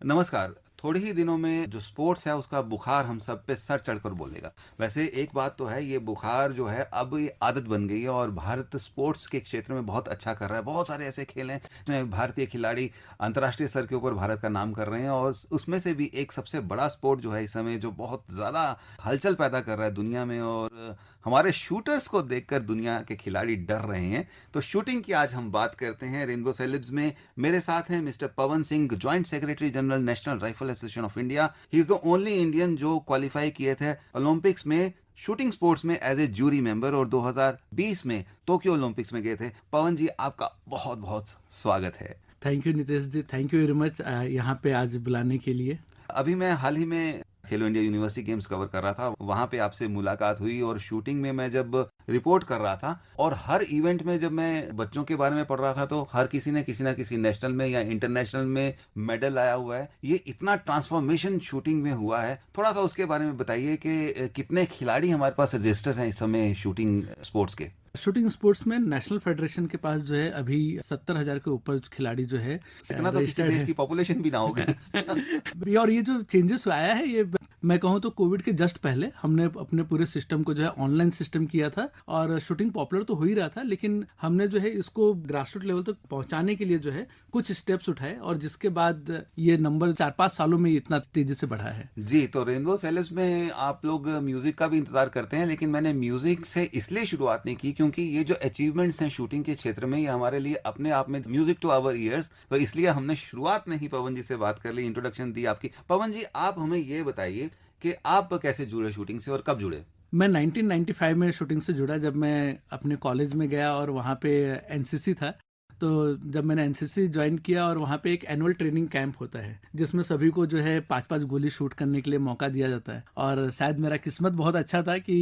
नमस्कार। थोड़े ही दिनों में जो स्पोर्ट्स है उसका बुखार हम सब पे सर चढ़कर बोलेगा। वैसे एक बात तो है, ये बुखार जो है अब ये आदत बन गई है और भारत स्पोर्ट्स के क्षेत्र में बहुत अच्छा कर रहा है। बहुत सारे ऐसे खेल हैं जिसमें भारतीय खिलाड़ी अंतर्राष्ट्रीय स्तर के ऊपर भारत का नाम कर रहे हैं और उसमें से भी एक सबसे बड़ा स्पोर्ट जो है इस समय जो बहुत ज़्यादा हलचल पैदा कर रहा है दुनिया में और हमारे शूटर्स को देखकर दुनिया के खिलाड़ी डर रहे हैं। तो शूटिंग की आज हम बात करते हैं रेनबो सेलेब्स में। मेरे साथ हैं mister Pawan Singh, joint secretary general national rifle association of India. He is the only Indian जो क्वालिफाई किए थे ओलंपिक्स में शूटिंग स्पोर्ट्स में एज ए जूरी मेंबर और 2020 में टोक्यो ओलंपिक्स में गए थे। पवन जी, आपका बहुत बहुत स्वागत है। Thank you Nitesh ji, thank you very much यहाँ पे आज बुलाने के लिए। अभी मैं हाल ही में खेलो इंडिया यूनिवर्सिटी गेम्स कवर कर रहा था, वहां पे आपसे मुलाकात हुई और शूटिंग में मैं जब रिपोर्ट कर रहा था और हर इवेंट में जब मैं बच्चों के बारे में पढ़ रहा था तो हर किसी ने किसी ना किसी नेशनल में या इंटरनेशनल में मेडल आया हुआ है। ये इतना ट्रांसफॉर्मेशन शूटिंग में हुआ है, थोड़ा सा उसके बारे में बताइए कि कितने खिलाड़ी हमारे पास रजिस्टर्ड हैं इस समय शूटिंग स्पोर्ट्स के। शूटिंग स्पोर्ट्स में नेशनल फेडरेशन के पास जो है अभी 70,000 के ऊपर खिलाड़ी जो है इतना तो किसी रजिस्टर्ड देश है। की पॉपुलेशन भी ना होगी। और ये जो चेंजेस आया है, ये मैं कहूँ तो कोविड के जस्ट पहले हमने अपने पूरे सिस्टम को जो है ऑनलाइन सिस्टम किया था और शूटिंग पॉपुलर तो हो ही रहा था, लेकिन हमने जो है इसको ग्रासरूट लेवल तक पहुंचाने के लिए जो है कुछ स्टेप्स उठाए और जिसके बाद ये नंबर 4-5 सालों में इतना तेजी से बढ़ा है। जी, तो रेनबो सेलेब्स में आप लोग म्यूजिक का भी इंतजार करते हैं, लेकिन मैंने म्यूजिक से इसलिए शुरुआत नहीं की क्योंकि ये जो अचीवमेंट्स हैं शूटिंग के क्षेत्र में ये हमारे लिए अपने आप में म्यूजिक टू आवर ईयर्स, तो इसलिए हमने शुरुआत में ही पवन जी से बात कर ली, इंट्रोडक्शन दी आपकी। पवन जी, आप हमें ये बताइए कि आप कैसे जुड़े शूटिंग से और कब जुड़े। मैं 1995 में शूटिंग से जुड़ा, जब मैं अपने कॉलेज में गया और वहाँ पे एनसीसी था। तो जब मैंने एनसीसी ज्वाइन किया और वहाँ पे एक एनुअल ट्रेनिंग कैंप होता है जिसमें सभी को जो है 5-5 गोली शूट करने के लिए मौका दिया जाता है। और शायद मेरा किस्मत बहुत अच्छा था कि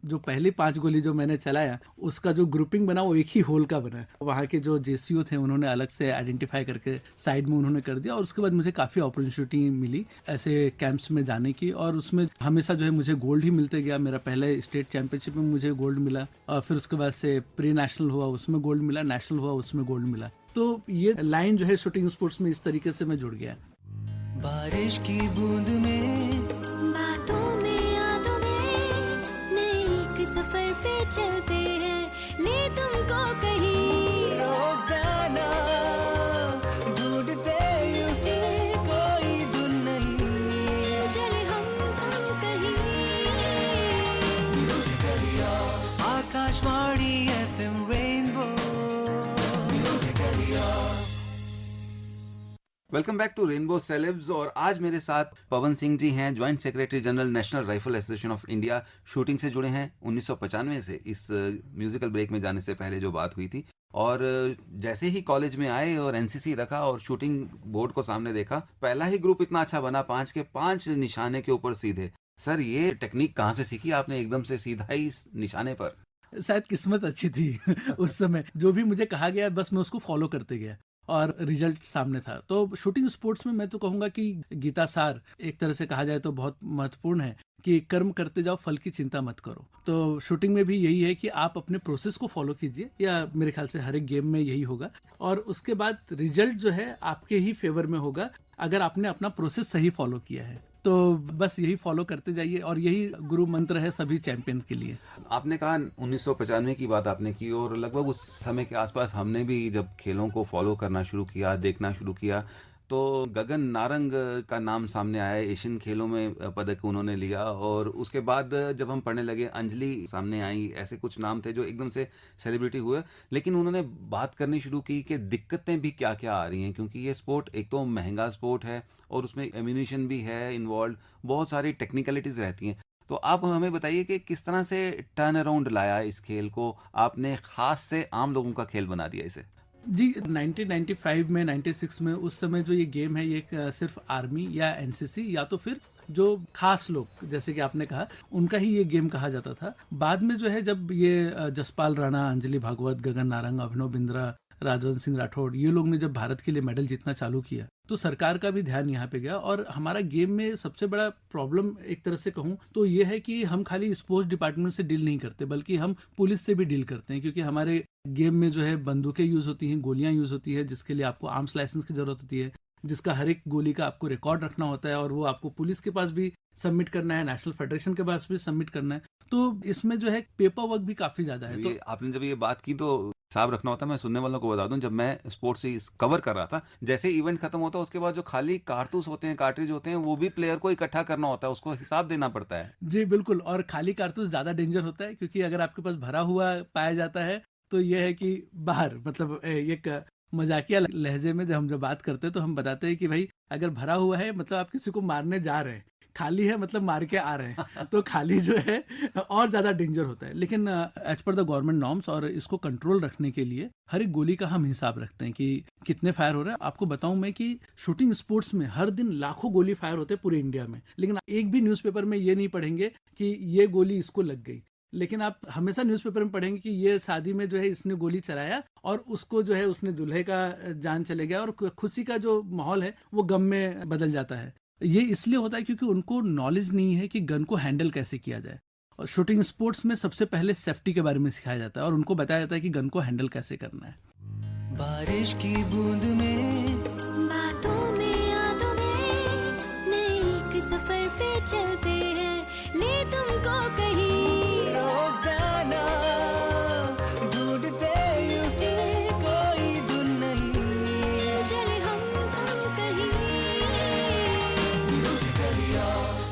जो पहली 5 गोली जो मैंने चलाया उसका जो ग्रुपिंग बना वो एक ही होल का बना। वहाँ के जो जेसीओ थे उन्होंने अलग से आइडेंटिफाई करके साइड में उन्होंने कर दिया और उसके बाद मुझे काफ़ी अपॉर्चुनिटी मिली ऐसे कैंप्स में जाने की और उसमें हमेशा जो है मुझे गोल्ड ही मिलते गया। मेरा पहले स्टेट चैंपियनशिप में मुझे गोल्ड मिला और फिर उसके बाद से प्री नेशनल हुआ उसमें गोल्ड मिला, नेशनल हुआ उसमें गोल्ड मिला। तो ये लाइन जो है शूटिंग स्पोर्ट्स में इस तरीके से मैं जुड़ गया। बारिश की बूंद में, बातों में, यादों में, नए एक सफर पे चलते हैं, ले तुमको कहीं रोजाना ढूंढते यूं ही कोई धुन नहीं, चले हम तुम कहीं। Akashvani FM Rainbow. Welcome back to Rainbow celebs और आज मेरे साथ पवन सिंह जी हैं, joint secretary general national rifle association of India. Shooting से जुड़े हैं 1995 से, इस म्यूजिकल ब्रेक में जाने से पहले जो बात हुई थी। और जैसे ही कॉलेज में आए और एनसीसी रखा और शूटिंग बोर्ड को सामने देखा, पहला ही ग्रुप इतना अच्छा बना, 5 के 5 निशाने के ऊपर सीधे। सर, ये टेक्निक कहाँ से सीखी आपने एकदम से सीधा ही इस निशाने पर। शायद किस्मत अच्छी थी उस समय जो भी मुझे कहा गया बस मैं उसको फॉलो करते गया और रिजल्ट सामने था। तो शूटिंग स्पोर्ट्स में मैं तो कहूंगा कि गीता सार एक तरह से कहा जाए तो बहुत महत्वपूर्ण है कि कर्म करते जाओ, फल की चिंता मत करो। तो शूटिंग में भी यही है कि आप अपने प्रोसेस को फॉलो कीजिए, या मेरे ख्याल से हर एक गेम में यही होगा, और उसके बाद रिजल्ट जो है आपके ही फेवर में होगा अगर आपने अपना प्रोसेस सही फॉलो किया है। तो बस यही फॉलो करते जाइए और यही गुरु मंत्र है सभी चैंपियन के लिए। आपने कहा 1995 की बात आपने की और लगभग उस समय के आसपास हमने भी जब खेलों को फॉलो करना शुरू किया, देखना शुरू किया, तो गगन नारंग का नाम सामने आया। एशियन खेलों में पदक उन्होंने लिया और उसके बाद जब हम पढ़ने लगे अंजलि सामने आई, ऐसे कुछ नाम थे जो एकदम से सेलिब्रिटी हुए। लेकिन उन्होंने बात करनी शुरू की कि दिक्कतें भी क्या क्या आ रही हैं, क्योंकि ये स्पोर्ट एक तो महंगा स्पोर्ट है और उसमें एम्यूनिशन भी है इन्वॉल्व, बहुत सारी टेक्निकलिटीज रहती हैं। तो आप हमें बताइए कि किस तरह से टर्न अराउंड लाया इस खेल को आपने, खास से आम लोगों का खेल बना दिया इसे। जी, 1995 में 96 में उस समय जो ये गेम है ये सिर्फ आर्मी या एनसीसी या तो फिर जो खास लोग जैसे कि आपने कहा उनका ही ये गेम कहा जाता था। बाद में जो है जब ये जसपाल राणा, अंजलि भागवत, गगन नारंग, अभिनव बिंद्रा, राजवंत सिंह राठौड़, ये लोग ने जब भारत के लिए मेडल जीतना चालू किया तो सरकार का भी ध्यान यहाँ पे गया। और हमारा गेम में सबसे बड़ा प्रॉब्लम एक तरह से कहूँ तो ये है कि हम खाली स्पोर्ट्स डिपार्टमेंट से डील नहीं करते बल्कि हम पुलिस से भी डील करते हैं, क्योंकि हमारे गेम में जो है बंदूकें यूज होती हैं, गोलियां यूज होती है, जिसके लिए आपको आर्म्स लाइसेंस की जरूरत होती है। जिसका हर एक गोली का आपको रिकॉर्ड रखना होता है और वो आपको पुलिस के पास भी सबमिट करना है, नेशनल फेडरेशन के पास भी सबमिट करना है। तो इसमें जो है पेपर वर्क भी काफ़ी ज़्यादा है। तो ये आपने जब ये बात की तो हिसाब रखना होता है। मैं सुनने वालों को बता दूं, जब मैं स्पोर्ट्स से कवर कर रहा था, जैसे इवेंट खत्म होता है उसके बाद जो खाली कारतूस होते हैं, कार्ट्रिज होते हैं, वो भी प्लेयर को इकट्ठा करना होता है, उसको हिसाब देना पड़ता है। जी बिल्कुल, और खाली कारतूस ज़्यादा डेंजर होता है, क्योंकि अगर आपके पास भरा हुआ पाया जाता है तो ये है कि बाहर मतलब एक मजाकिया लहजे में जब बात करते हैं तो हम बताते हैं कि भाई अगर भरा हुआ है मतलब आप किसी को मारने जा रहे हैं, खाली है मतलब मार के आ रहे हैं। तो खाली जो है और ज़्यादा डेंजर होता है। लेकिन as per the government norms और इसको कंट्रोल रखने के लिए हर एक गोली का हम हिसाब रखते हैं कि कितने फायर हो रहे हैं। आपको बताऊं मैं कि शूटिंग स्पोर्ट्स में हर दिन लाखों गोली फायर होते हैं पूरे इंडिया में, लेकिन एक भी न्यूज़पेपर में ये नहीं पढ़ेंगे कि ये गोली इसको लग गई। लेकिन आप हमेशा न्यूज़पेपर में पढ़ेंगे कि ये शादी में जो है इसने गोली चलाया और उसको जो है उसने दूल्हे का जान चले गया, और खुशी का जो माहौल है वो गम में बदल जाता है। ये इसलिए होता है क्योंकि उनको नॉलेज नहीं है कि गन को हैंडल कैसे किया जाए। और शूटिंग स्पोर्ट्स में सबसे पहले सेफ्टी के बारे में सिखाया जाता है और उनको बताया जाता है कि गन को हैंडल कैसे करना है। बारिश की बूंद में, बातों में, यादों में, नए एक सफर पे चलते हैं, ले तुमको कहीं रोजाना ढूंढते यूं ही कोई धुन नहीं, चले हम तुम कहीं।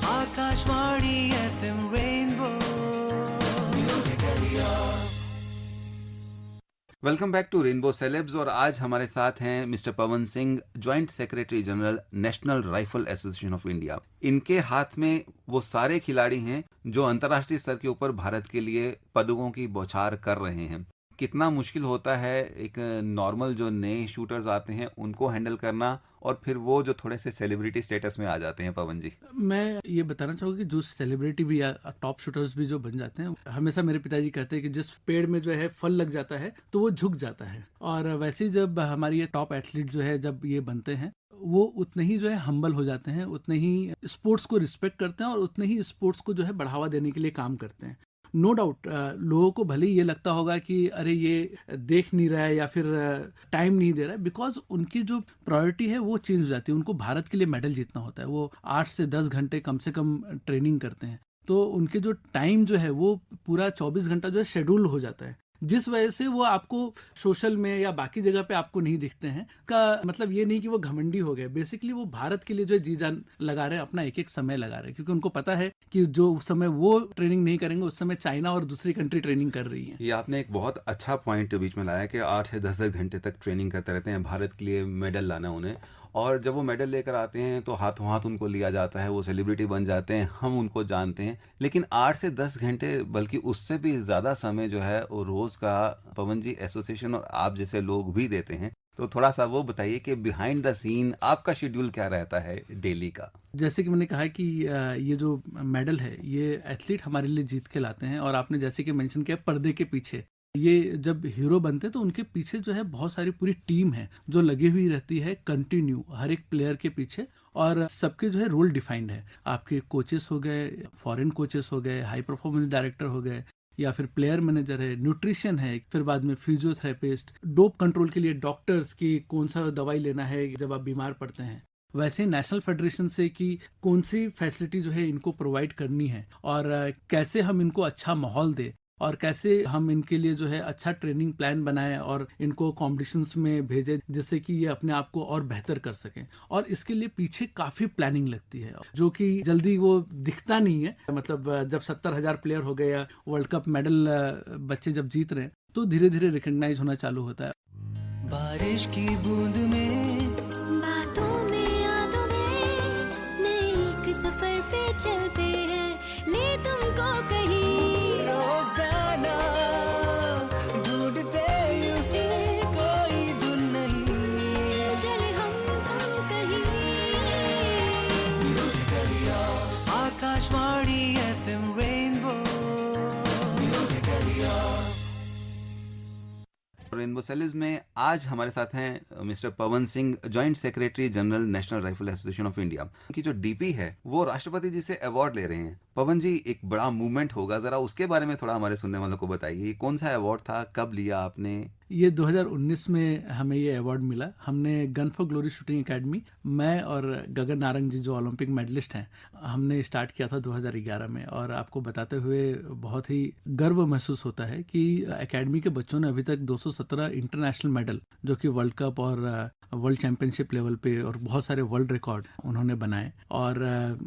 Akashvani FM Rainbow. Welcome back to Rainbow celebs, और आज हमारे साथ हैं mister Pawan Singh, joint secretary general national rifle association of India. इनके हाथ में वो सारे खिलाड़ी हैं जो अंतर्राष्ट्रीय स्तर के ऊपर भारत के लिए पदकों की बौछार कर रहे हैं। कितना मुश्किल होता है एक नॉर्मल जो नए शूटर्स आते हैं उनको हैंडल करना, और फिर वो जो थोड़े से सेलिब्रिटी स्टेटस में आ जाते हैं। पवन जी, मैं ये बताना चाहूँगा कि जो सेलिब्रिटी भी या टॉप शूटर्स भी जो बन जाते हैं, हमेशा मेरे पिताजी कहते हैं कि जिस पेड़ में जो है फल लग जाता है तो वो झुक जाता है। और वैसे ही जब हमारी ये टॉप एथलीट जो है जब ये बनते हैं, वो उतने ही जो है हम्बल हो जाते हैं, उतने ही स्पोर्ट्स को रिस्पेक्ट करते हैं और उतने ही स्पोर्ट्स को जो है बढ़ावा देने के लिए काम करते हैं। नो डाउट लोगों को भले ही ये लगता होगा कि अरे ये देख नहीं रहा है या फिर टाइम नहीं दे रहा है, बिकॉज उनकी जो प्रायोरिटी है वो चेंज हो जाती है। उनको भारत के लिए मेडल जीतना होता है, वो 8 से 10 घंटे कम से कम ट्रेनिंग करते हैं, तो उनके जो टाइम जो है वो पूरा 24 घंटा जो है शेड्यूल हो जाता है, जिस वजह से वो आपको सोशल में या बाकी जगह पे आपको नहीं दिखते हैं। का मतलब ये नहीं कि वो घमंडी हो गए, बेसिकली वो भारत के लिए जो है जी जान लगा रहे हैं, अपना एक एक समय लगा रहे हैं, क्योंकि उनको पता है कि जो उस समय वो ट्रेनिंग नहीं करेंगे उस समय चाइना और दूसरी कंट्री ट्रेनिंग कर रही है। ये आपने एक बहुत अच्छा पॉइंट बीच में लाया कि 8 से 10 घंटे तक ट्रेनिंग करते रहते हैं भारत के लिए मेडल लाना उन्हें, और जब वो मेडल लेकर आते हैं तो हाथों हाथ उनको लिया जाता है, वो सेलिब्रिटी बन जाते हैं, हम उनको जानते हैं। लेकिन 8 से 10 घंटे बल्कि उससे भी ज़्यादा समय जो है वो रोज़ का पवन जी एसोसिएशन और आप जैसे लोग भी देते हैं। तो थोड़ा सा वो बताइए कि बिहाइंड द सीन आपका शेड्यूल क्या रहता है डेली का? जैसे कि मैंने कहा कि ये जो मेडल है ये एथलीट हमारे लिए जीत के लाते हैं, और आपने जैसे कि मेंशन किया पर्दे के पीछे ये जब हीरो बनते हैं तो उनके पीछे जो है बहुत सारी पूरी टीम है जो लगी हुई रहती है कंटिन्यू हर एक प्लेयर के पीछे, और सबके जो है रोल डिफाइंड है। आपके कोचेस हो गए, फॉरेन कोचेस हो गए, हाई परफॉर्मेंस डायरेक्टर हो गए, या फिर प्लेयर मैनेजर है, न्यूट्रिशन है, फिर बाद में फिजियोथेरेपिस्ट, डोप कंट्रोल के लिए डॉक्टर्स की कौन सा दवाई लेना है जब आप बीमार पड़ते हैं, वैसे नेशनल फेडरेशन से कि कौन सी फैसिलिटी जो है इनको प्रोवाइड करनी है, और कैसे हम इनको अच्छा माहौल दे, और कैसे हम इनके लिए जो है अच्छा ट्रेनिंग प्लान बनाएं और इनको कॉम्पिटिशन्स में भेजें जिससे कि ये अपने आप को और बेहतर कर सकें। और इसके लिए पीछे काफ़ी प्लानिंग लगती है जो कि जल्दी वो दिखता नहीं है। मतलब जब 70,000 प्लेयर हो गए या वर्ल्ड कप मेडल बच्चे जब जीत रहे हैं तो धीरे धीरे रिकग्नाइज होना चालू होता है। बारिश की बूंद में, बातों में, यादों में, नए एक सफर पे चलते हैं, ले तुमको कहीं रोजाना ढूंढते यूं ही कोई धुन नहीं, चले हम तुम कहीं। Akashvani FM rainbow. Rainbow celebs में आज हमारे साथ हैं mister Pawan Singh, joint secretary general national rifle association of India, की जो डीपी है वो राष्ट्रपति जी से अवार्ड ले रहे हैं। पवन जी, एक बड़ा मूवमेंट होगा, जरा उसके बारे में थोड़ा हमारे सुनने वालों को बताइए। कौन सा अवार्ड था, कब लिया आपने, ये 2019 में हमें ये अवार्ड मिला। हमने gun for glory shooting academy, मैं और गगन नारंग जी जो ओलंपिक मेडलिस्ट हैं, हमने स्टार्ट किया था 2011 में। और आपको बताते हुए बहुत ही गर्व महसूस होता है कि एकेडमी के बच्चों ने अभी तक 217 इंटरनेशनल मेडल, जो कि वर्ल्ड कप और वर्ल्ड चैंपियनशिप लेवल पे, और बहुत सारे वर्ल्ड रिकॉर्ड उन्होंने बनाए। और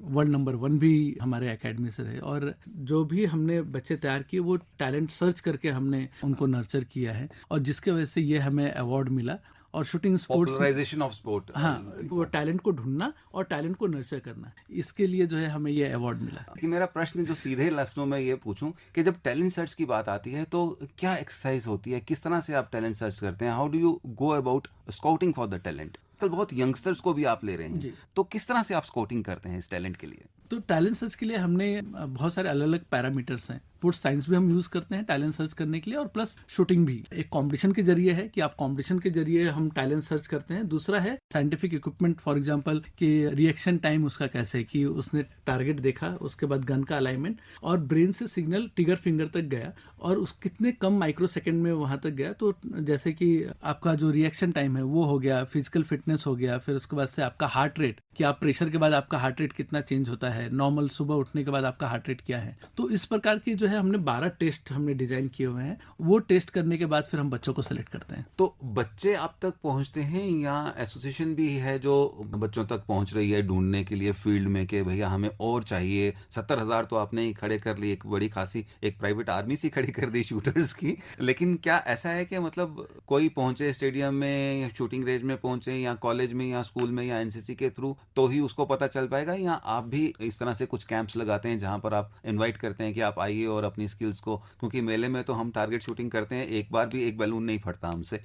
वर्ल्ड नंबर 1 भी हमारे एकेडमी से रहे। और जो भी हमने बच्चे तैयार किए वो टैलेंट सर्च करके हमने उनको नर्चर किया है, और जिसके वजह से ये हमें अवार्ड मिला। और shooting sports, popularisation of sport. हाँ, वो टैलेंट को ढूंढना और टैलेंट को नर्चर करना, इसके लिए जो है हमें ये अवार्ड मिला। कि मेरा प्रश्न जो सीधे लफ्जों में ये पूछूं कि जब टैलेंट सर्च की बात आती है तो क्या एक्सरसाइज होती है, किस तरह से आप टैलेंट सर्च करते हैं, how do you go about scouting for the talent? कल बहुत यंगस्टर्स को भी आप ले रहे हैं, तो किस तरह से आप स्काउटिंग करते हैं इस टैलेंट के लिए? तो टैलेंट सर्च के लिए हमने बहुत सारे अलग अलग पैरामीटर्स हैं। स्पोर्ट्स साइंस भी हम यूज करते हैं टैलेंट सर्च करने के लिए, और प्लस शूटिंग भी एक कंपटीशन के जरिए है कि आप कंपटीशन के जरिए हम टैलेंट सर्च करते हैं। दूसरा है साइंटिफिक इक्विपमेंट, फॉर एग्जांपल कि रिएक्शन टाइम उसका कैसे है, कि उसने टारगेट देखा, उसके बाद गन का अलाइनमेंट, और ब्रेन से सिग्नल ट्रिगर फिंगर तक गया, और उस कितने कम माइक्रो सेकेंड में वहां तक गया। तो जैसे कि आपका जो रिएक्शन टाइम है वो हो गया, फिजिकल फिटनेस हो गया, फिर उसके बाद से आपका हार्ट रेट, कि आप प्रेशर के बाद आपका हार्ट रेट कितना चेंज होता है, नॉर्मल सुबह उठने के बाद आपका हार्ट रेट क्या है। तो इस प्रकार की जो है हमने 12 टेस्ट हमने डिजाइन किए हुए हैं। वो टेस्ट करने के बाद फिर हम बच्चों को सिलेक्ट करते हैं। तो बच्चे आप तक पहुंचते हैं या एसोसिएशन भी है जो बच्चों तक पहुंच रही है ढूंढने के लिए फील्ड में कि भैया हमें और चाहिए? 70,000 तो आपने ही खड़े कर लिए, एक बड़ी खासी एक प्राइवेट आर्मी सी खड़ी कर दी शूटर्स की। लेकिन क्या ऐसा है कि मतलब कोई पहुंचे स्टेडियम में या शूटिंग रेंज में पहुंचे या कॉलेज में या स्कूल में या एनसीसी के थ्रू तो ही उसको पता चल पाएगा, या आप भी इस तरह से कुछ कैंप्स लगाते हैं जहां पर आप इनवाइट करते हैं कि आप आइए और अपनी स्किल्स को, क्योंकि मेले में तो हम टारगेट शूटिंग करते हैं, एक बार भी एक बैलून नहीं फटता हमसे।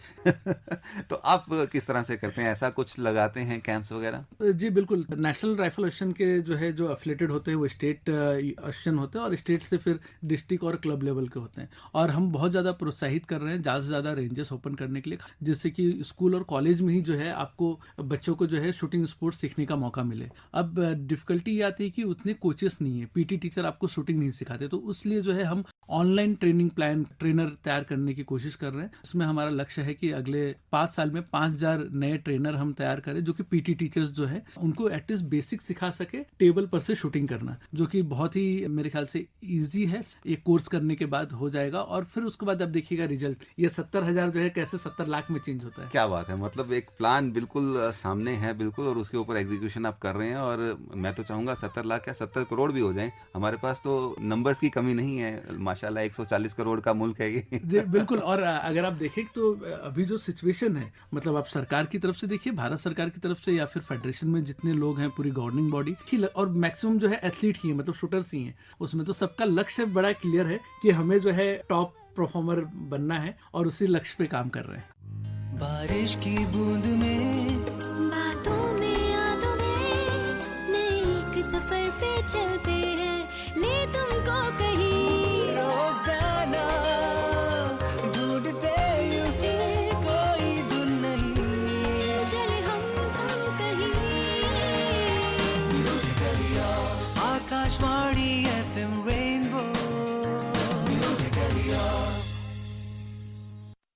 तो आप किस तरह से करते हैं, ऐसा कुछ लगाते हैं कैंप्स वगैरह? जी बिल्कुल। नेशनल राइफल एसोसिएशन के जो है जो एफिलेटेड होते हैं वो स्टेट एसोसिएशन होते हैं, और स्टेट से फिर डिस्ट्रिक्ट और क्लब लेवल के होते हैं। और हम बहुत ज़्यादा प्रोत्साहित कर रहे हैं ज़्यादा से ज़्यादा रेंजेस ओपन करने के लिए, जिससे कि स्कूल और कॉलेज में ही जो है आपको बच्चों को जो है शूटिंग स्पोर्ट्स सीखने का मौका मिले। अब डिफिकल्टी ये आती है कि उतने कोचेस नहीं है, पीटी टीचर आपको शूटिंग नहीं सिखाते, तो इसलिए जो है हम ऑनलाइन ट्रेनिंग प्लान ट्रेनर तैयार करने की कोशिश कर रहे हैं। इसमें हमारा लक्ष्य है कि अगले 5 साल में 5,000 नए ट्रेनर हम तैयार करें, जो कि पीटी टीचर्स जो है उनको एटलीस्ट बेसिक सिखा सके टेबल पर से शूटिंग करना, जो कि बहुत ही मेरे ख्याल से इजी है। ये कोर्स करने के बाद हो जाएगा, और फिर उसके बाद अब देखिएगा रिजल्ट, ये 70,000 जो है कैसे 70 लाख में चेंज होता है। क्या बात है, मतलब एक प्लान बिल्कुल सामने है बिल्कुल, और उसके ऊपर एग्जीक्यूशन आप कर रहे हैं। और मैं तो चाहूंगा 70 लाख या 70 करोड़ भी हो जाएं। हमारे पास तो नंबर्स की कमी नहीं है, माशाल्लाह 140 करोड़ का मुल्क है ये। जी बिल्कुल। और अगर आप देखें तो अभी जो सिचुएशन है, मतलब आप सरकार की तरफ से देखिए, भारत सरकार की तरफ से या फिर फेडरेशन में जितने लोग हैं, पूरी गवर्निंग बॉडी की, और मैक्सिमम जो है एथलीट ही है, मतलब शूटर्स ही हैं उसमें, तो सबका लक्ष्य बड़ा क्लियर है कि हमें जो है टॉप परफॉर्मर बनना है, और उसी लक्ष्य पे काम कर रहे हैं। बारिश की बूंद में, बातों में, यादों में, नए एक सफर पे चलते हैं, ले तुमको कहीं रोजाना, ढूंढते यूं ही कोई धुन नहीं, चले हम तुम कहीं। Akashvani FM rainbow.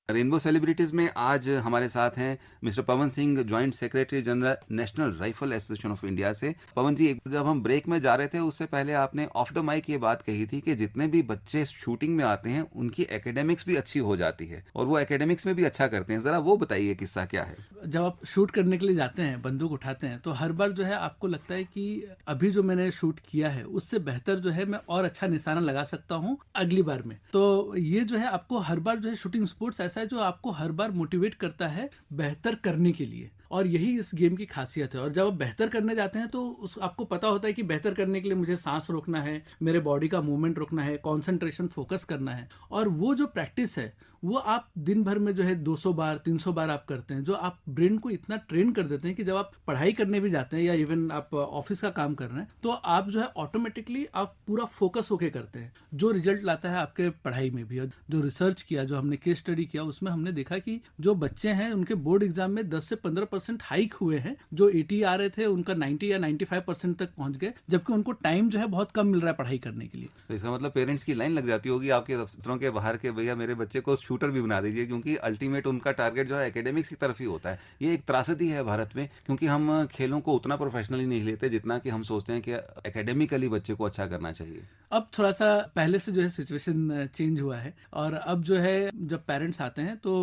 Rainbow celebrities में आज हमारे साथ हैं mister Pawan Singh, joint secretary general national rifle association of India से। पवन जी, जब हम ब्रेक में जा रहे थे उससे पहले आपने ऑफ द माइक ये बात कही थी कि जितने भी बच्चे शूटिंग में आते हैं उनकी एकेडमिक्स भी अच्छी हो जाती है, और वो एकेडमिक्स में भी अच्छा करते हैं। जरा वो बताइए किस्सा क्या है? जब आप शूट करने के लिए जाते हैं, बंदूक उठाते हैं, तो हर बार जो है आपको लगता है कि अभी जो मैंने शूट किया है उससे बेहतर जो है मैं और अच्छा निशाना लगा सकता हूँ अगली बार में। तो ये जो है आपको हर बार जो है शूटिंग स्पोर्ट्स ऐसा है जो आपको हर बार मोटिवेट करता है बेहतर करने के लिए, और यही इस गेम की खासियत है। और जब आप बेहतर करने जाते हैं तो आपको पता होता है कि बेहतर करने के लिए मुझे सांस रोकना है, मेरे बॉडी का मूवमेंट रोकना है, कंसंट्रेशन फोकस करना है। और वो जो प्रैक्टिस है वो आप दिन भर में जो है 200 बार 300 बार आप करते हैं, जो आप ब्रेन को इतना ट्रेन कर देते हैं कि जब आप पढ़ाई करने भी जाते हैं या इवन आप ऑफिस का काम कर रहे हैं, तो आप जो है ऑटोमेटिकली आप पूरा फोकस होके करते हैं, जो रिजल्ट लाता है आपके पढ़ाई में भी। और जो रिसर्च किया, जो हमने केस स्टडी किया, उसमें हमने देखा कि जो बच्चे हैं उनके बोर्ड एग्जाम में 10 से 15% 50% हाइक हुए हैं, जो 80 आ रहे थे उनका 90 या 95% तक पहुंच गए, जबकि उनको टाइम जो है बहुत कम मिल रहा है पढ़ाई करने के लिए। तो इसका मतलब पेरेंट्स की लाइन लग जाती होगी आपके दफ्तरों के बाहर के, भैया मेरे बच्चे को शूटर भी बना दीजिए, क्योंकि अल्टीमेट उनका टारगेट जो है एकेडमिक्स की तरफ ही होता है। ये एक त्रासदी है भारत में, क्योंकि हम खेलों को उतना प्रोफेशनली नहीं लेते जितना कि हम सोचते हैं कि एकेडमिकली बच्चे को अच्छा करना चाहिए। अब थोड़ा सा पहले से जो है सिचुएशन चेंज हुआ है, और अब जो है जब पेरेंट्स आते हैं तो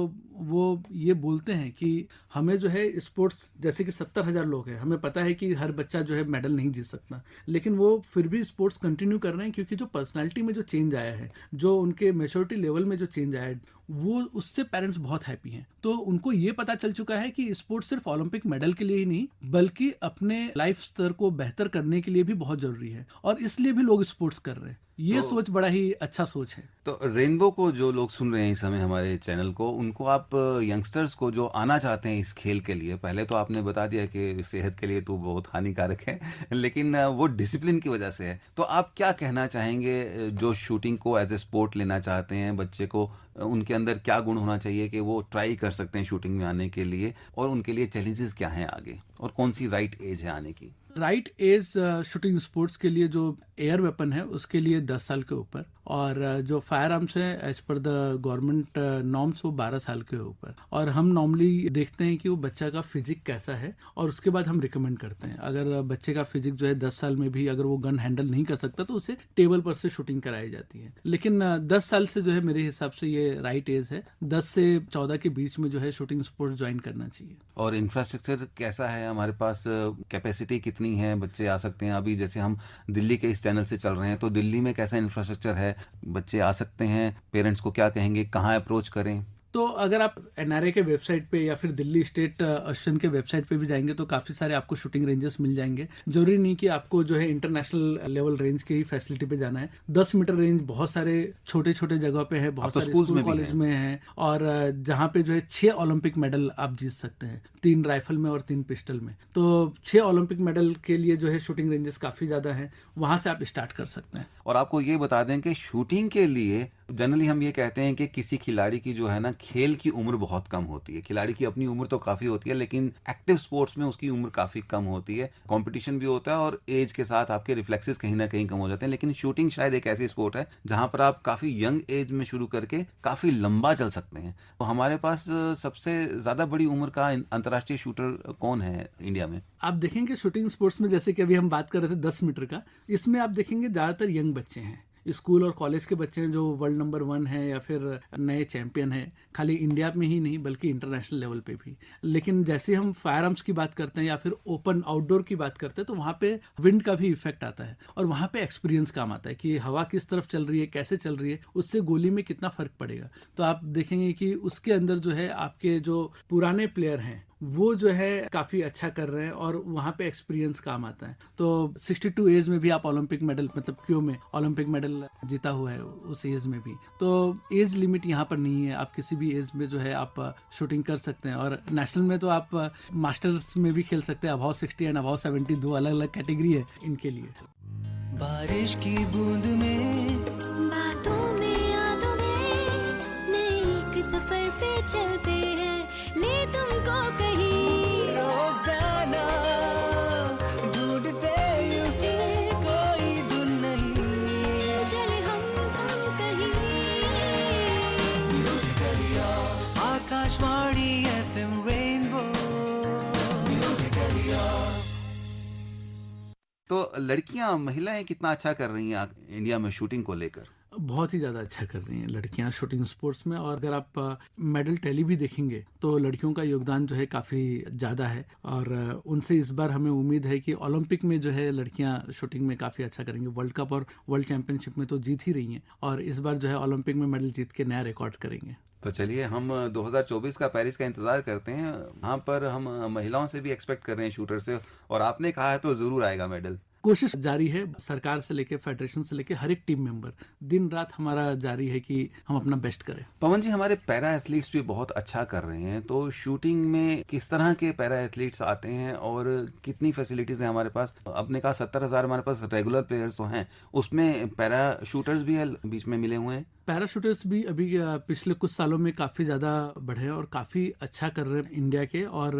वो ये बोलते हैं कि हमें जो है स्पोर्ट्स, जैसे कि 70,000 लोग हैं, हमें पता है कि हर बच्चा जो है मेडल नहीं जीत सकता, लेकिन वो फिर भी स्पोर्ट्स कंटिन्यू कर रहे हैं, क्योंकि जो पर्सनालिटी में जो चेंज आया है, जो उनके मैच्योरिटी लेवल में जो चेंज आया है, वो उससे पेरेंट्स बहुत हैप्पी हैं। तो उनको ये पता चल चुका है कि स्पोर्ट्स सिर्फ ओलंपिक मेडल के लिए ही नहीं, बल्कि अपने लाइफ स्तर को बेहतर करने के लिए भी बहुत जरूरी है, और इसलिए भी लोग स्पोर्ट्स कर रहे हैं। ये तो सोच बड़ा ही अच्छा सोच है। तो रेनबो को जो लोग सुन रहे हैं इस समय हमारे चैनल को, उनको आप यंगस्टर्स को जो आना चाहते हैं इस खेल के लिए, पहले तो आपने बता दिया कि सेहत के लिए तो बहुत हानिकारक है, लेकिन वो डिसिप्लिन की वजह से है, तो आप क्या कहना चाहेंगे जो शूटिंग को एज ए स्पोर्ट लेना चाहते हैं? बच्चे को उनके अंदर क्या गुण होना चाहिए कि वो ट्राई कर सकते हैं शूटिंग में आने के लिए, और उनके लिए चैलेंजेस क्या हैं आगे, और कौन सी राइट एज है आने की? राइट एज शूटिंग स्पोर्ट्स के लिए जो एयर वेपन है उसके लिए 10 साल के ऊपर, और जो फायर आर्म्स है as per the government norms वो 12 साल के ऊपर। और हम नॉर्मली देखते हैं कि वो बच्चा का फिजिक कैसा है, और उसके बाद हम रिकमेंड करते हैं। अगर बच्चे का फिजिक जो है 10 साल में भी अगर वो गन हैंडल नहीं कर सकता तो उसे टेबल पर से शूटिंग कराई जाती है। लेकिन 10 साल से जो है मेरे हिसाब से ये राइट एज है। 10 से 14 के बीच में जो है शूटिंग स्पोर्ट्स ज्वाइन करना चाहिए। और इंफ्रास्ट्रक्चर कैसा है हमारे पास? कैपेसिटी कितनी है? बच्चे आ सकते हैं? अभी जैसे हम दिल्ली के इस चैनल से चल रहे हैं, तो दिल्ली में कैसा इंफ्रास्ट्रक्चर है? बच्चे आ सकते हैं? पेरेंट्स को क्या कहेंगे, कहाँ अप्रोच करें? तो अगर आप एनआरए के वेबसाइट पे या फिर दिल्ली स्टेट एसोसिएशन के वेबसाइट पे भी जाएंगे तो काफ़ी सारे आपको शूटिंग रेंजेस मिल जाएंगे। जरूरी नहीं कि आपको जो है इंटरनेशनल लेवल रेंज की ही फैसिलिटी पे जाना है। 10 मीटर रेंज बहुत सारे छोटे छोटे जगह पे है, बहुत तो सारे schools स्कूल में भी कॉलेज है। में है, और जहाँ पे जो है 6 ओलंपिक मेडल आप जीत सकते हैं, 3 राइफल में और 3 पिस्टल में। तो 6 ओलंपिक मेडल के लिए जो है शूटिंग रेंजेस काफ़ी ज़्यादा हैं, वहाँ से आप स्टार्ट कर सकते हैं। और आपको ये बता दें कि शूटिंग के लिए जनरली हम ये कहते हैं कि किसी खिलाड़ी की जो है ना, खेल की उम्र बहुत कम होती है। खिलाड़ी की अपनी उम्र तो काफ़ी होती है, लेकिन एक्टिव स्पोर्ट्स में उसकी उम्र काफ़ी कम होती है। कंपटीशन भी होता है, और एज के साथ आपके रिफ्लेक्सेस कहीं ना कहीं कम हो जाते हैं। लेकिन शूटिंग शायद एक ऐसी स्पोर्ट है जहां पर आप काफ़ी यंग एज में शुरू करके काफ़ी लंबा चल सकते हैं। तो हमारे पास सबसे ज़्यादा बड़ी उम्र का अंतर्राष्ट्रीय शूटर कौन है इंडिया में? आप देखेंगे शूटिंग स्पोर्ट्स में, जैसे कि अभी हम बात कर रहे थे 10 मीटर का, इसमें आप देखेंगे ज़्यादातर यंग बच्चे हैं, स्कूल और कॉलेज के बच्चे हैं जो वर्ल्ड नंबर 1 है या फिर नए चैंपियन है, खाली इंडिया में ही नहीं बल्कि इंटरनेशनल लेवल पे भी। लेकिन जैसे हम फायर आर्म्स की बात करते हैं या फिर ओपन आउटडोर की बात करते हैं, तो वहाँ पे विंड का भी इफेक्ट आता है, और वहाँ पे एक्सपीरियंस काम आता है कि हवा किस तरफ चल रही है, कैसे चल रही है, उससे गोली में कितना फर्क पड़ेगा। तो आप देखेंगे कि उसके अंदर जो है आपके जो पुराने प्लेयर हैं वो जो है काफ़ी अच्छा कर रहे हैं, और वहाँ पे एक्सपीरियंस काम आता है। तो 62 एज में भी आप ओलंपिक मेडल, मतलब क्यों में ओलंपिक मेडल जीता हुआ है उस एज में भी। तो एज लिमिट यहाँ पर नहीं है, आप किसी भी एज में जो है आप शूटिंग कर सकते हैं। और नेशनल में तो आप मास्टर्स में भी खेल सकते हैं। अबाव 60 एंड अबाव 70 दो अलग अलग कैटेगरी है इनके लिए। बारिश की बूंद में, बातों में, यादों में, नए एक सफर पे चलते हैं, ले तुमको कहीं रोजाना ढूंढते यूं ही कोई धुन नहीं, चले हम तुम कहीं। Akashvani FM rainbow. तो लड़कियां, महिलाएं कितना अच्छा कर रही हैं इंडिया में शूटिंग को लेकर? बहुत ही ज़्यादा अच्छा कर रही हैं लड़कियां शूटिंग स्पोर्ट्स में। और अगर आप मेडल टैली भी देखेंगे तो लड़कियों का योगदान जो है काफ़ी ज़्यादा है, और उनसे इस बार हमें उम्मीद है कि ओलंपिक में जो है लड़कियां शूटिंग में काफ़ी अच्छा करेंगी। वर्ल्ड कप और वर्ल्ड चैंपियनशिप में तो जीत ही रही हैं, और इस बार जो है ओलंपिक में मेडल जीत के नया रिकॉर्ड करेंगे। तो चलिए, हम 2024 का पेरिस का इंतजार करते हैं। वहाँ पर हम महिलाओं से भी एक्सपेक्ट कर रहे हैं, शूटर से, और आपने कहा है तो ज़रूर आएगा मेडल। कोशिश जारी है, सरकार से लेके फेडरेशन से लेके हर एक टीम मेंबर दिन रात हमारा जारी है कि हम अपना बेस्ट करें। पवन जी, हमारे पैरा एथलीट्स भी बहुत अच्छा कर रहे हैं, तो शूटिंग में किस तरह के पैरा एथलीट्स आते हैं और कितनी फैसिलिटीज हैं हमारे पास? आपने कहा 70,000 हमारे पास रेगुलर प्लेयर्स तो हैं, उसमें पैरा शूटर्स भी है, बीच में मिले हुए हैं। पैराशूटर्स भी अभी पिछले कुछ सालों में काफ़ी ज़्यादा बढ़े हैं और काफ़ी अच्छा कर रहे हैं इंडिया के। और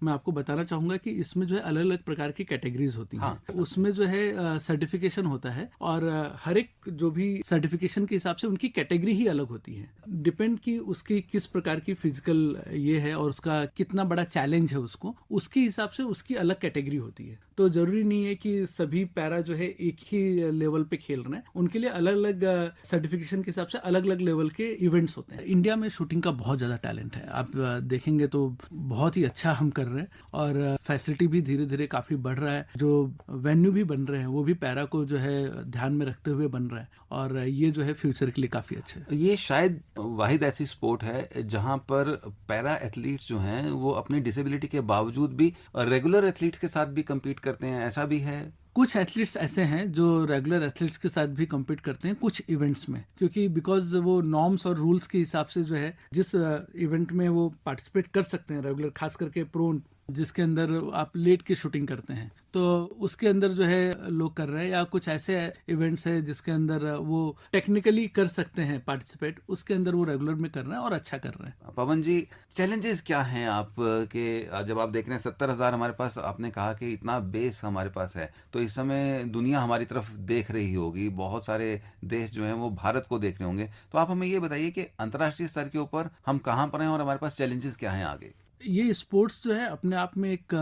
मैं आपको बताना चाहूँगा कि इसमें जो है अलग अलग प्रकार की कैटेगरीज होती हैं। हाँ, उसमें जो है सर्टिफिकेशन होता है और हर एक जो भी सर्टिफिकेशन के हिसाब से उनकी कैटेगरी ही अलग होती है। डिपेंड कि उसकी किस प्रकार की फिजिकल ये है और उसका कितना बड़ा चैलेंज है, उसके हिसाब से उसकी अलग कैटेगरी होती है। तो जरूरी नहीं है कि सभी पैरा जो है एक ही लेवल पे खेल रहे हैं, उनके लिए अलग अलग सर्टिफिकेशन के हिसाब से अलग अलग लेवल के इवेंट्स होते हैं। इंडिया में शूटिंग का बहुत ज़्यादा टैलेंट है, आप देखेंगे तो बहुत ही अच्छा हम कर रहे हैं और फैसिलिटी भी धीरे धीरे काफ़ी बढ़ रहा है। जो वेन्यू भी बन रहे हैं वो भी पैरा को जो है ध्यान में रखते हुए बन रहा है और ये जो है फ्यूचर के लिए काफ़ी अच्छा है। ये शायद वाहिद ऐसी स्पोर्ट है जहां पर पैरा एथलीट्स जो हैं वो अपनी डिसेबिलिटी के बावजूद भी रेगुलर एथलीट्स के साथ भी compete करते हैं, ऐसा भी है? कुछ एथलीट्स ऐसे हैं जो रेगुलर एथलीट्स के साथ भी compete करते हैं कुछ इवेंट्स में, क्योंकि बिकॉज वो नॉर्म्स और रूल्स के हिसाब से जो है जिस इवेंट में वो पार्टिसिपेट कर सकते हैं रेगुलर, खास करके प्रो जिसके अंदर आप लेट की शूटिंग करते हैं, तो उसके अंदर जो है लोग कर रहे हैं। या कुछ ऐसे इवेंट्स है जिसके अंदर वो टेक्निकली कर सकते हैं पार्टिसिपेट, उसके अंदर वो रेगुलर में कर रहे हैं और अच्छा कर रहे हैं। पवन जी, चैलेंजेस क्या हैं आप के जब आप देख रहे हैं 70,000 हमारे पास, आपने कहा कि इतना बेस हमारे पास है, तो इस समय दुनिया हमारी तरफ देख रही होगी, बहुत सारे देश जो हैं वो भारत को देख रहे होंगे, तो आप हमें ये बताइए कि अंतर्राष्ट्रीय स्तर के ऊपर हम कहाँ पर हैं और हमारे पास चैलेंजेस क्या हैं आगे? ये स्पोर्ट्स जो है अपने आप में एक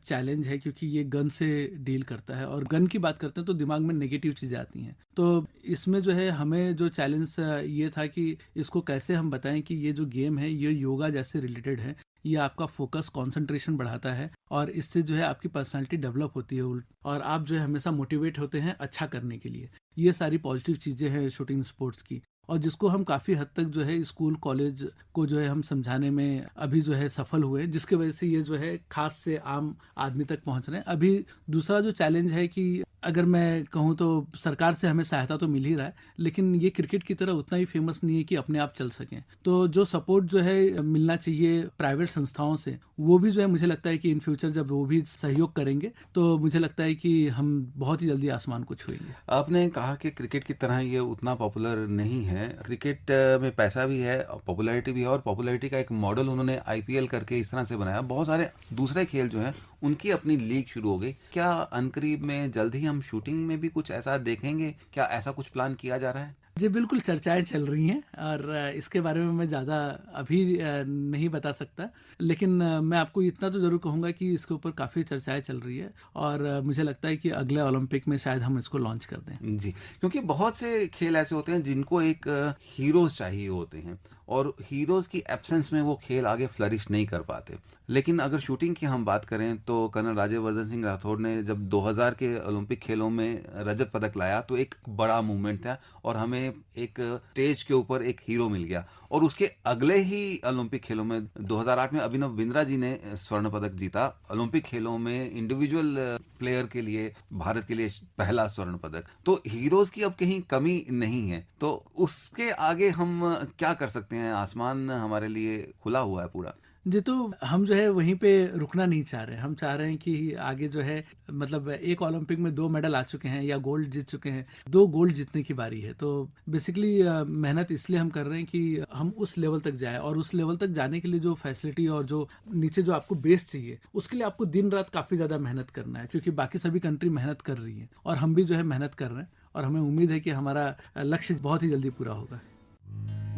चैलेंज है, क्योंकि ये गन से डील करता है और गन की बात करते हैं तो दिमाग में नेगेटिव चीज़ें आती हैं। तो इसमें जो है हमें जो चैलेंज ये था कि इसको कैसे हम बताएं कि ये जो गेम है ये योगा जैसे रिलेटेड है, ये आपका फोकस कंसंट्रेशन बढ़ाता है और इससे जो है आपकी पर्सनालिटी डेवलप होती है और आप जो है हमेशा मोटिवेट होते हैं अच्छा करने के लिए। ये सारी पॉजिटिव चीज़ें हैं शूटिंग स्पोर्ट्स की, और जिसको हम काफ़ी हद तक जो है स्कूल कॉलेज को जो है हम समझाने में अभी जो है सफल हुए, जिसकी वजह से ये जो है खास से आम आदमी तक पहुंच रहे हैं। अभी दूसरा जो चैलेंज है कि अगर मैं कहूँ तो सरकार से हमें सहायता तो मिल ही रहा है, लेकिन ये क्रिकेट की तरह उतना ही फेमस नहीं है कि अपने आप चल सकें। तो जो सपोर्ट जो है मिलना चाहिए प्राइवेट संस्थाओं से, वो भी जो है मुझे लगता है कि इन फ्यूचर जब वो भी सहयोग करेंगे तो मुझे लगता है कि हम बहुत ही जल्दी आसमान को छुएंगे। आपने कहा कि क्रिकेट की तरह ये उतना पॉपुलर नहीं है, क्रिकेट में पैसा भी है, पॉपुलैरिटी भी है, और पॉपुलैरिटी का एक मॉडल उन्होंने आईपीएल करके इस तरह से बनाया। बहुत सारे दूसरे खेल जो हैं उनकी अपनी लीग शुरू हो गई। क्या अनकरीब में जल्द ही हम शूटिंग में भी कुछ ऐसा देखेंगे? क्या ऐसा कुछ प्लान किया जा रहा है? जी बिल्कुल, चर्चाएं चल रही हैं और इसके बारे में मैं ज़्यादा अभी नहीं बता सकता, लेकिन मैं आपको इतना तो ज़रूर कहूँगा कि इसके ऊपर काफ़ी चर्चाएं चल रही है और मुझे लगता है कि अगले ओलंपिक में शायद हम इसको लॉन्च कर दें। जी, क्योंकि बहुत से खेल ऐसे होते हैं जिनको एक हीरोज चाहिए होते हैं और हीरोज की एब्सेंस में वो खेल आगे फ्लरिश नहीं कर पाते। लेकिन अगर शूटिंग की हम बात करें तो कर्नल राज्यवर्धन सिंह राठौड़ ने जब 2000 के ओलंपिक खेलों में रजत पदक लाया तो एक बड़ा मूवमेंट था और हमें एक स्टेज के ऊपर एक हीरो मिल गया। और उसके अगले ही ओलंपिक खेलों में 2008 में अभिनव बिंद्रा जी ने स्वर्ण पदक जीता। ओलंपिक खेलों में इंडिविजुअल प्लेयर के लिए भारत के लिए पहला स्वर्ण पदक। तो हीरोज की अब कहीं कमी नहीं है, तो उसके आगे हम क्या कर सकते हैं? आसमान हमारे लिए खुला हुआ है पूरा। जी, तो हम जो है वहीं पे रुकना नहीं चाह रहे हैं। हम चाह रहे हैं कि आगे जो है मतलब एक ओलंपिक में 2 मेडल आ चुके हैं या गोल्ड जीत चुके हैं, 2 गोल्ड जीतने की बारी है। तो बेसिकली मेहनत इसलिए हम कर रहे हैं कि हम उस लेवल तक जाए, और उस लेवल तक जाने के लिए जो फैसिलिटी और जो नीचे जो आपको बेस चाहिए उसके लिए आपको दिन रात काफ़ी ज़्यादा मेहनत करना है, क्योंकि बाकी सभी कंट्री मेहनत कर रही है और हम भी जो है मेहनत कर रहे हैं और हमें उम्मीद है कि हमारा लक्ष्य बहुत ही जल्दी पूरा होगा।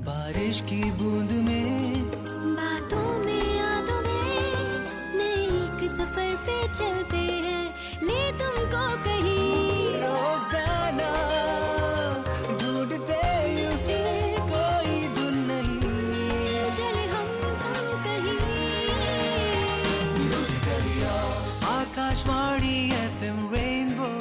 बारिश की बूंद में, बातों में, यादों में, नए एक सफर पे चलते हैं, ले तुमको कहीं रोजाना ढूंढते यूं ही कोई धुन नहीं, चले हम तुम कहीं। Akashvani FM Rainbow.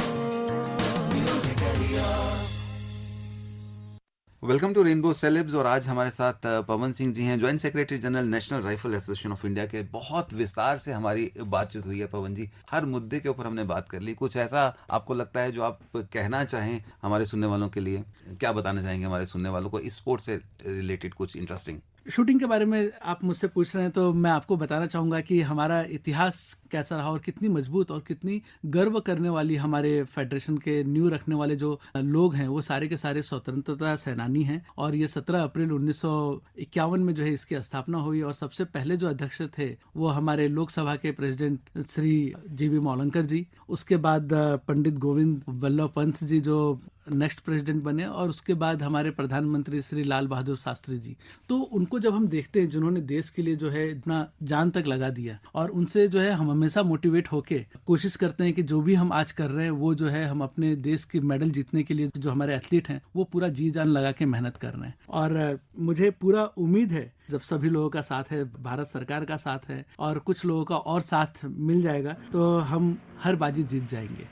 Welcome to Rainbow celebs. और आज हमारे साथ पवन सिंह जी हैं, joint secretary general national rifle association of India के। बहुत विस्तार से हमारी बातचीत हुई है पवन जी, हर मुद्दे के ऊपर हमने बात कर ली। कुछ ऐसा आपको लगता है जो आप कहना चाहें हमारे सुनने वालों के लिए? क्या बताना चाहेंगे हमारे सुनने वालों को इस स्पोर्ट से रिलेटेड कुछ इंटरेस्टिंग? शूटिंग के बारे में आप मुझसे पूछ रहे हैं तो मैं आपको बताना चाहूँगा कि हमारा इतिहास कैसा रहा और कितनी मजबूत और कितनी गर्व करने वाली हमारे फेडरेशन के नींव रखने वाले जो लोग हैं वो सारे के सारे स्वतंत्रता सेनानी हैं। और ये 17 अप्रैल 1951 में जो है इसकी स्थापना हुई और सबसे पहले जो अध्यक्ष थे वो हमारे लोकसभा के प्रेसिडेंट श्री जी.बी. मौलंकर जी। उसके बाद पंडित गोविंद वल्लभ पंत जी जो नेक्स्ट प्रेसिडेंट बने, और उसके बाद हमारे प्रधानमंत्री श्री लाल बहादुर शास्त्री जी। तो उनको जब हम देखते हैं जिन्होंने देश के लिए जो है इतना जान तक लगा दिया, और उनसे जो है हम हमेशा मोटिवेट होके कोशिश करते हैं कि जो भी हम आज कर रहे हैं वो जो है हम अपने देश की मेडल जीतने के लिए जो हमारे एथलीट हैं वो पूरा जी जान लगा के मेहनत कर रहे हैं। और मुझे पूरा उम्मीद है जब सभी लोगों का साथ है, भारत सरकार का साथ है और कुछ लोगों का और साथ मिल जाएगा तो हम हर बाजी जीत जाएंगे।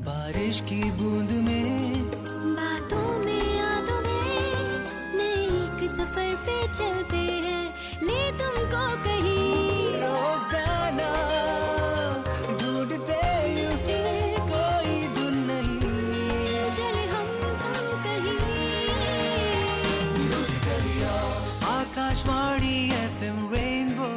बारिश की बूंद में, बातों में, यादों में, नए एक सफर पे चलते हैं, ले तुमको कहीं। रोजाना ढूंढते यूं ही कोई धुन नहीं, चले हम तुम कहीं। Akashvani FM rainbow.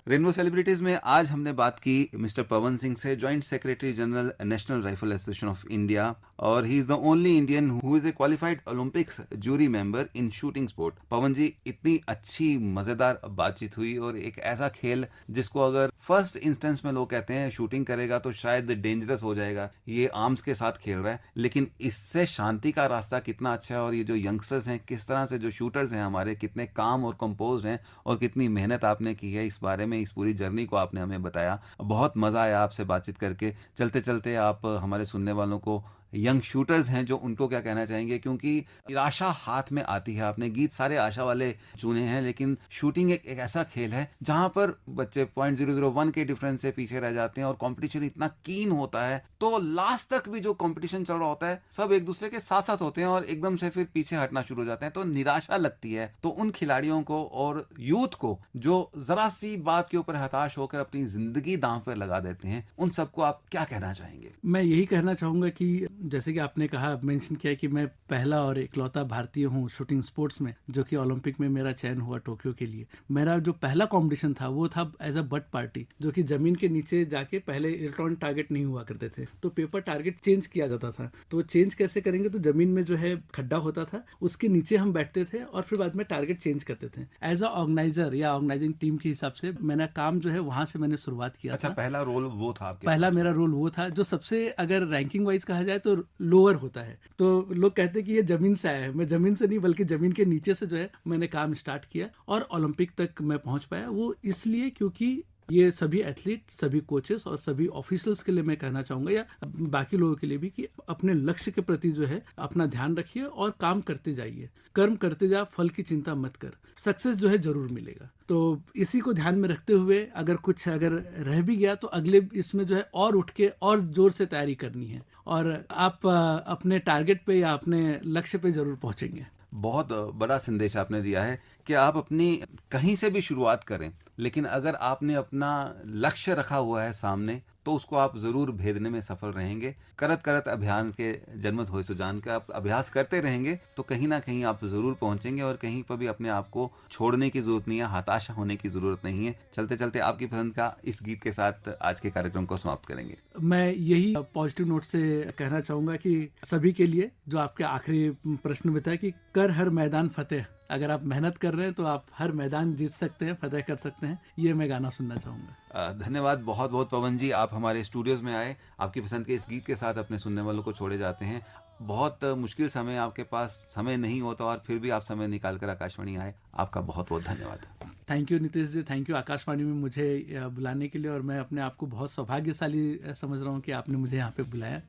Rainbow celebrities में आज हमने बात की मिस्टर पवन सिंह से, joint secretary general national rifle association of India, और he is the only Indian who is a qualified Olympics jury member in shooting sport. Pawan ji, इतनी अच्छी मजेदार बातचीत हुई, और एक ऐसा खेल जिसको अगर फर्स्ट इंस्टेंस में लोग कहते हैं शूटिंग करेगा तो शायद डेंजरस हो जाएगा, ये आर्म्स के साथ खेल रहा है, लेकिन इससे शांति का रास्ता कितना अच्छा है। और ये जो यंगस्टर्स हैं, किस तरह से जो शूटर्स हैं हमारे, कितने काम और कंपोज हैं और कितनी मेहनत आपने की है, इस बारे में इस पूरी जर्नी को आपने हमें बताया। बहुत मजा आया आपसे बातचीत करके। चलते चलते आप हमारे सुनने वालों को, यंग शूटर्स हैं जो, उनको क्या कहना चाहेंगे? क्योंकि निराशा हाथ में आती है। आपने गीत सारे आशा वाले चुने हैं, लेकिन शूटिंग एक ऐसा खेल है जहां पर बच्चे 0.001 के डिफरेंस से पीछे रह जाते हैं और कंपटीशन इतना कीन होता है, तो लास्ट तक भी जो कंपटीशन चल रहा होता है सब एक दूसरे के साथ साथ होते हैं और एकदम से फिर पीछे हटना शुरू हो जाते हैं, तो निराशा लगती है। तो उन खिलाड़ियों को और यूथ को जो जरा सी बात के ऊपर हताश होकर अपनी जिंदगी दांव पर लगा देते हैं, उन सबको आप क्या कहना चाहेंगे? मैं यही कहना चाहूँगा कि जैसे कि आपने कहा, मेंशन किया कि मैं पहला और इकलौता भारतीय हूँ शूटिंग स्पोर्ट्स में जो कि ओलंपिक में मेरा चयन हुआ टोक्यो के लिए। मेरा जो पहला कंपटीशन था वो था एज अ बट पार्टी, जो कि जमीन के नीचे जाके, पहले इलेक्ट्रॉनिक टारगेट नहीं हुआ करते थे तो पेपर टारगेट चेंज किया जाता था। तो चेंज कैसे करेंगे? तो जमीन में जो है खड्डा होता था, उसके नीचे हम बैठते थे और फिर बाद में टारगेट चेंज करते थे। एज अ ऑर्गेनाइजर या ऑर्गेनाइजिंग टीम के हिसाब से मैंने काम जो है वहां से मैंने शुरुआत किया। अच्छा, था पहला रोल वो था आपके? पहला मेरा रोल वो था जो सबसे, अगर रैंकिंग वाइज कहा जाए तो लोअर होता है। तो लोग कहते हैं कि ये जमीन से आया है, मैं जमीन से नहीं बल्कि जमीन के नीचे से जो है मैंने काम स्टार्ट किया और ओलंपिक तक मैं पहुंच पाया। वो इसलिए क्योंकि ये सभी एथलीट, सभी कोचेस और सभी ऑफिशियल्स के लिए मैं कहना चाहूंगा, या बाकी लोगों के लिए भी, कि अपने लक्ष्य के प्रति जो है अपना ध्यान रखिए और काम करते जाइए। कर्म करते जा, फल की चिंता मत कर, सक्सेस जो है जरूर मिलेगा। तो इसी को ध्यान में रखते हुए अगर रह भी गया तो अगले इसमें जो है और उठ के और जोर से तैयारी करनी है और आप अपने टारगेट पे या अपने लक्ष्य पे जरूर पहुंचेंगे। बहुत बड़ा संदेश आपने दिया है कि आप अपनी कहीं से भी शुरुआत करें, लेकिन अगर आपने अपना लक्ष्य रखा हुआ है सामने तो उसको आप जरूर भेदने में सफल रहेंगे। करत करत अभियान के जन्मत होय सुजान का आप अभ्यास करते रहेंगे तो कहीं ना कहीं आप जरूर पहुंचेंगे और कहीं पर भी अपने आप को छोड़ने की जरूरत नहीं है, हताशा होने की जरूरत नहीं है। चलते चलते आपकी पसंद का इस गीत के साथ आज के कार्यक्रम को समाप्त करेंगे। मैं यही पॉजिटिव नोट से कहना चाहूंगा कि सभी के लिए जो आपके आखिरी प्रश्न में था कि कर हर मैदान फतेह, अगर आप मेहनत कर रहे हैं तो आप हर मैदान जीत सकते हैं, फतेह कर सकते हैं। ये मैं गाना सुनना चाहूंगा। धन्यवाद बहुत बहुत पवन जी, आप हमारे स्टूडियोज में आए, आपकी पसंद के इस गीत के साथ अपने सुनने वालों को छोड़े जाते हैं। बहुत मुश्किल समय, आपके पास समय नहीं होता और फिर भी आप समय निकाल कर आकाशवाणी आए, आपका बहुत बहुत धन्यवाद। Thank you Nitish ji, thank you Akashvani में मुझे बुलाने के लिए, और मैं अपने आप को बहुत सौभाग्यशाली समझ रहा हूँ कि आपने मुझे यहाँ पे बुलाया।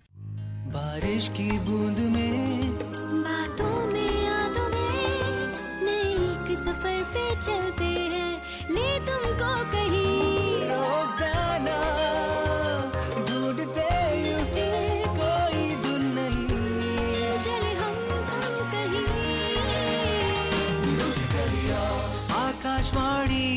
बारिश की बूंद में, बातों में, यादों में, नए एक सफर पे चलते हैं, ले तुमको कहीं। रोजाना ढूंढते यूं ही कोई धुन आकाशवाणी